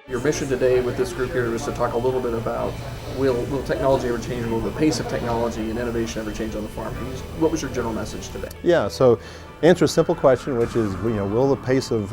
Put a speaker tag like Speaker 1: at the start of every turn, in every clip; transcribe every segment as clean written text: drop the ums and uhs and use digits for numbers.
Speaker 1: Your mission today with this group here is to talk a little bit about will technology ever change? Will the pace of technology and innovation ever change on the farm? What was your general message today?
Speaker 2: Yeah, so answer a simple question, which is, will the pace of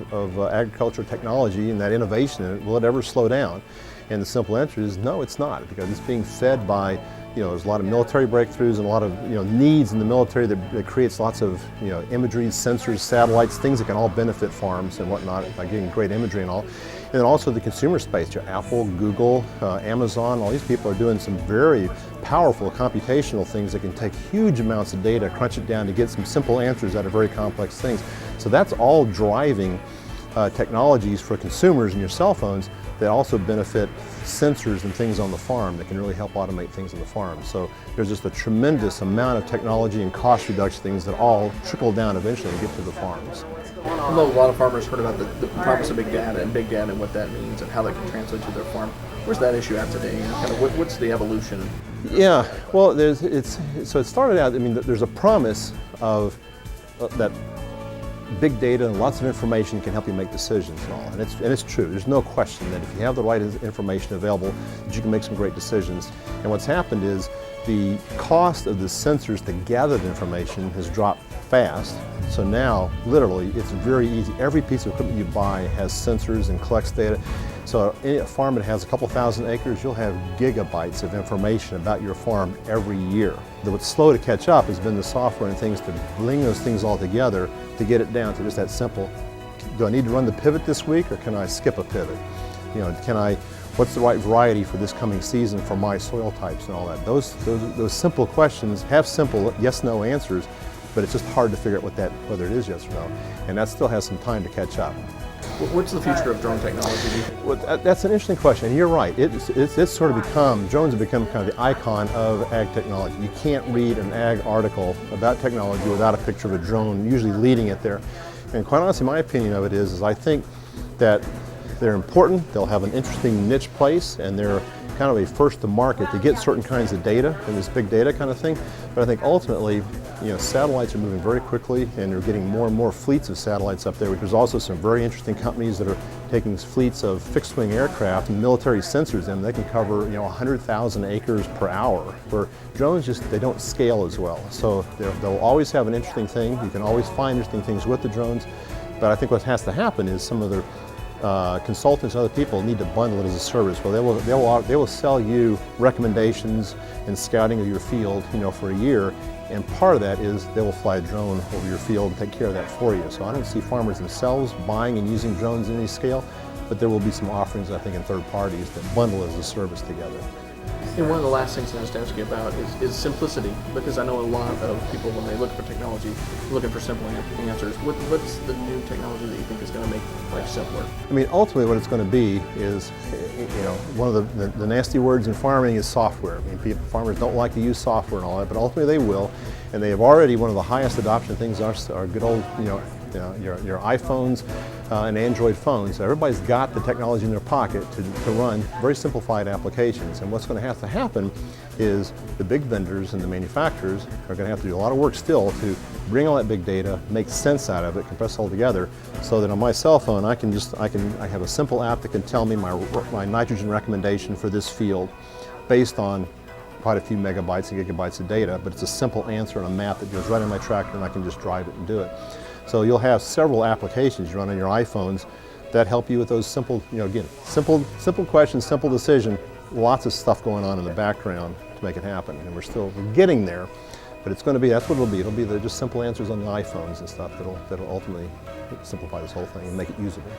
Speaker 2: agriculture technology and that innovation, will it ever slow down? And the simple answer is no, it's not, because it's being fed by, there's a lot of military breakthroughs and a lot of, needs in the military that creates lots of, imagery, sensors, satellites, things that can all benefit farms and whatnot by getting great imagery and all. And then also the consumer space, your Apple, Google, Amazon, all these people are doing some very powerful computational things that can take huge amounts of data, crunch it down to get some simple answers out of very complex things. So that's all driving technologies for consumers and your cell phones that also benefit sensors and things on the farm that can really help automate things on the farm. So there's just a tremendous amount of technology and cost reduction things that all trickle down eventually and get to the farms.
Speaker 1: I know a lot of farmers heard about the promise of big data and what that means and how that can translate to their farm. Where's that issue at today, and kind of what's the evolution?
Speaker 2: Yeah, well, it started out, there's a promise of that big data and lots of information can help you make decisions and all, and it's true. There's no question that if you have the right information available, that you can make some great decisions. And what's happened is the cost of the sensors to gather the information has dropped fast. So now, literally, it's very easy. Every piece of equipment you buy has sensors and collects data. So a farm that has a couple thousand acres, you'll have gigabytes of information about your farm every year. What's slow to catch up has been the software and things to bring those things all together to get it down to just that simple. Do I need to run the pivot this week, or can I skip a pivot? What's the right variety for this coming season for my soil types and all that? Those simple questions have simple yes/no answers, but it's just hard to figure out whether it is yes or no, and that still has some time to catch up.
Speaker 1: What's the future of drone technology, do you think?
Speaker 2: Well, that's an interesting question, and you're right. It's sort of drones have become kind of the icon of ag technology. You can't read an ag article about technology without a picture of a drone usually leading it there. And quite honestly, my opinion of it is I think that they're important, they'll have an interesting niche place, and they're kind of a first to market to get certain kinds of data and this big data kind of thing. But I think ultimately, satellites are moving very quickly, and they're getting more and more fleets of satellites up there. There's also some very interesting companies that are taking fleets of fixed-wing aircraft and military sensors in. They can cover 100,000 acres per hour, where drones they don't scale as well. So they'll always have an interesting thing. You can always find interesting things with the drones. But I think what has to happen is some of the consultants and other people need to bundle it as a service. Well, they will sell you recommendations and scouting of your field, for a year, and part of that is they will fly a drone over your field and take care of that for you. So I don't see farmers themselves buying and using drones in any scale, but there will be some offerings, I think, in third parties that bundle as a service together.
Speaker 1: And one of the last things I was to ask you about is simplicity, because I know a lot of people, when they look for technology, looking for simple answers. What's the new technology that you think is going to make life simpler?
Speaker 2: Ultimately what it's going to be is, one of the nasty words in farming is software. Farmers don't like to use software and all that, but ultimately they will. And they have already, one of the highest adoption things are good old, your iPhones and Android phones. So everybody's got the technology in their pocket to run very simplified applications. And what's going to have to happen is the big vendors and the manufacturers are going to have to do a lot of work still to bring all that big data, make sense out of it, compress it all together, so that on my cell phone I have a simple app that can tell me my nitrogen recommendation for this field based on quite a few megabytes and gigabytes of data, but it's a simple answer on a map that goes right on my tractor, and I can just drive it and do it. So you'll have several applications you run on your iPhones that help you with those simple, again, simple questions, simple decision, lots of stuff going on in the background to make it happen. And we're getting there, but that's what it'll be. It'll be just simple answers on the iPhones and stuff that'll ultimately simplify this whole thing and make it usable.